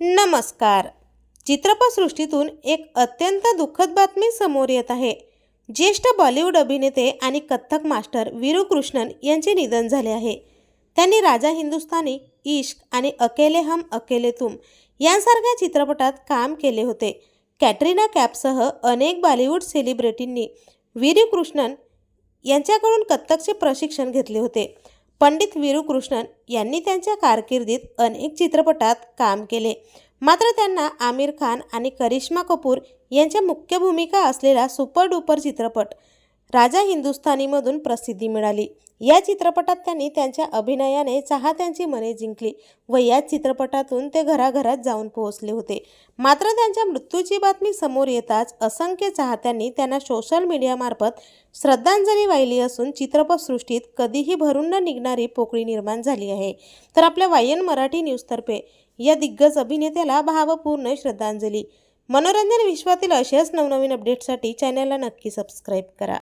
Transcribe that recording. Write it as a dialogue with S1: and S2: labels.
S1: नमस्कार. चित्रपटसृष्टीतून एक अत्यंत दुःखद बातमी समोर येत आहे. ज्येष्ठ बॉलिवूड अभिनेते आणि कथ्थक मास्टर वीरू कृष्णन यांचे निधन झाले आहे. त्यांनी राजा हिंदुस्तानी, इश्क आणि अकेले हम अकेले तुम यांसारख्या चित्रपटात काम केले होते. कॅटरीना कैफसह अनेक बॉलिवूड सेलिब्रिटींनी वीरू कृष्णन यांच्याकडून कथ्थकचे प्रशिक्षण घेतले होते. पंडित वीरू कृष्णन यांनी त्यांच्या कारकिर्दीत अनेक चित्रपटात काम केले. मात्र त्यांना आमिर खान आणि करिश्मा कपूर यांच्या मुख्य भूमिका असलेला सुपरडुपर चित्रपट राजा हिंदुस्तानीमधून प्रसिद्धी मिळाली. या चित्रपटात त्यांनी त्यांच्या अभिनयाने चाहत्यांची मने जिंकली व या चित्रपटातून ते घराघरात जाऊन पोहोचले होते. मात्र त्यांच्या मृत्यूची बातमी समोर येताच असंख्य चाहत्यांनी त्यांना सोशल मीडियामार्फत श्रद्धांजली वाहिली असून चित्रपटसृष्टीत कधीही भरून न निघणारी पोकळी निर्माण झाली आहे. तर आपल्या वायन मराठी न्यूजतर्फे या दिग्गज अभिनेत्याला भावपूर्ण श्रद्धांजली. मनोरंजन विश्वातील अशाच नवनवीन अपडेट्ससाठी चॅनलला नक्की सबस्क्राईब करा.